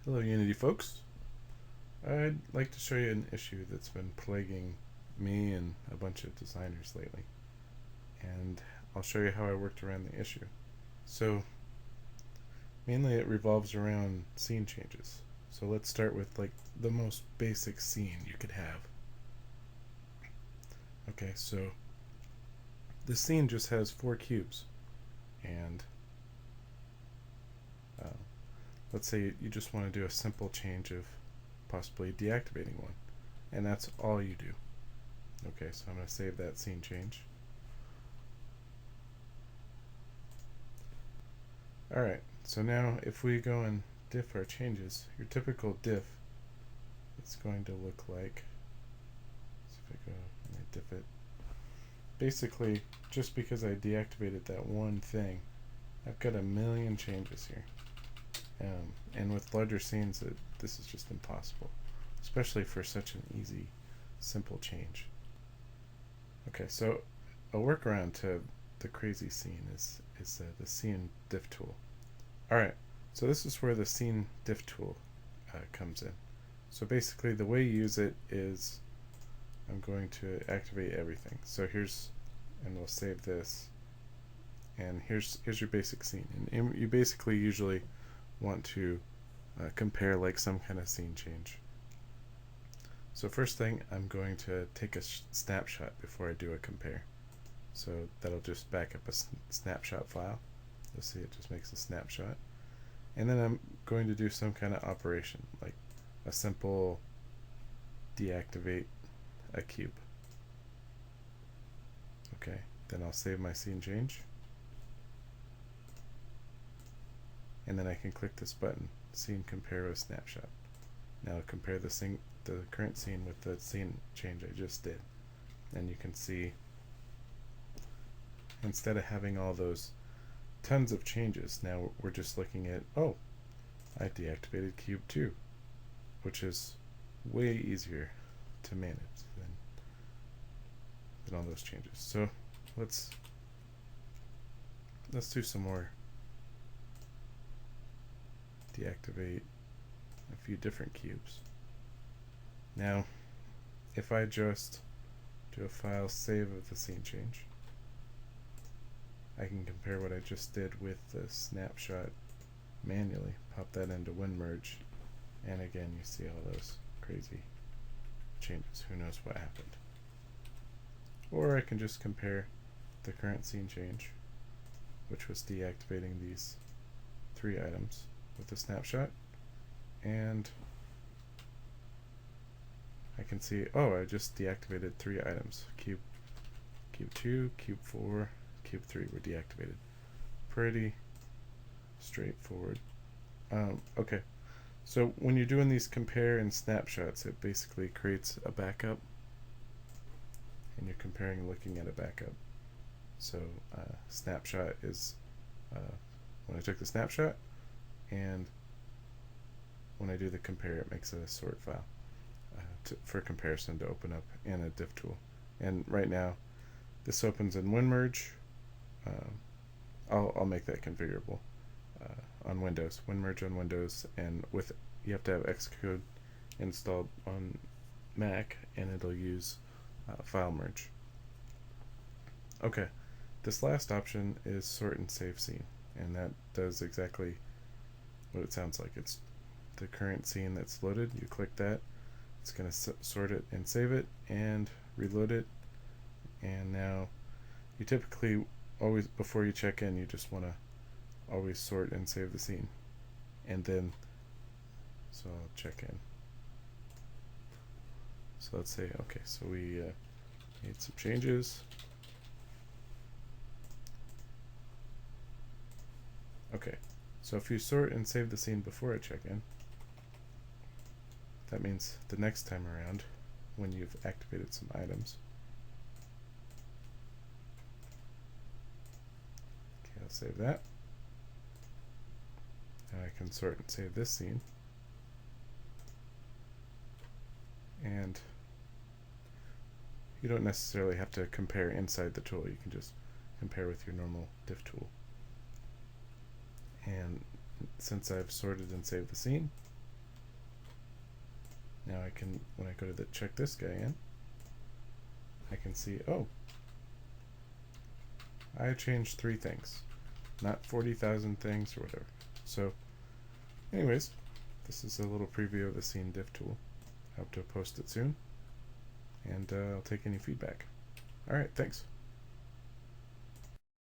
Hello Unity folks. I'd like to show you an issue that's been plaguing me and a bunch of designers lately. And I'll show you how I worked around the issue. So mainly it revolves around scene changes. So let's start with like the most basic scene you could have. Okay, so the scene just has 4 cubes. And let's say you just want to do a simple change of possibly deactivating one. And that's all you do. Okay, so I'm going to save that scene change. Alright, so now if we go and diff our changes, your typical diff is going to look like, so if I go and I diff it, basically just because I deactivated that one thing, I've got a million changes here. And with larger scenes, this is just impossible, especially for such an easy, simple change. Okay, so a workaround to the crazy scene is the scene diff tool. Alright, so this is where the scene diff tool comes in. So basically the way you use it is I'm going to activate everything. So here's, and we'll save this, and here's your basic scene. And you basically usually want to compare like some kind of scene change. So first thing, I'm going to take a snapshot before I do a compare. So that'll just back up a snapshot file. You'll see it just makes a snapshot. And then I'm going to do some kind of operation, like a simple deactivate a cube. Okay, then I'll save my scene change. And then I can click this button, scene compare with snapshot. Now compare the current scene with the scene change I just did. And you can see, instead of having all those tons of changes, now we're just looking at, oh, I deactivated cube 2, which is way easier to manage than all those changes. So let's do some more. Deactivate a few different cubes. Now, if I just do a file save of the scene change, I can compare what I just did with the snapshot manually, pop that into SceneMerge, and again you see all those crazy changes. Who knows what happened? Or I can just compare the current scene change, which was deactivating these 3 items, with the snapshot, and I can see, oh, I just deactivated 3 items. Cube 2, cube 4, cube 3 were deactivated. Pretty straightforward. Okay, so when you're doing these compare and snapshots, it basically creates a backup, and you're comparing looking at a backup. So snapshot is when I took the snapshot, and when I do the compare, it makes a sort file for comparison to open up in a diff tool. And right now this opens in SceneMerge. I'll make that configurable on Windows, SceneMerge on Windows, and with you have to have Xcode installed on Mac, and it'll use file merge. Okay, this last option is sort and save scene, and that does exactly what it sounds like. It's the current scene that's loaded. You click that, it's going to sort it and save it and reload it. And now you typically always, before you check in, you just want to always sort and save the scene. And then, so I'll check in. So let's say, okay, so we made some changes. Okay, so if you sort and save the scene before I check in, that means the next time around, when you've activated some items, okay, I'll save that. Now I can sort and save this scene, and you don't necessarily have to compare inside the tool. You can just compare with your normal diff tool. And since I've sorted and saved the scene, Now I can, when I go to check this guy in, I can see, oh, I changed 3 things, not 40,000 things or whatever. So anyways, this is a little preview of the Scene Diff tool. I hope to post it soon, and I'll take any feedback. Alright, thanks.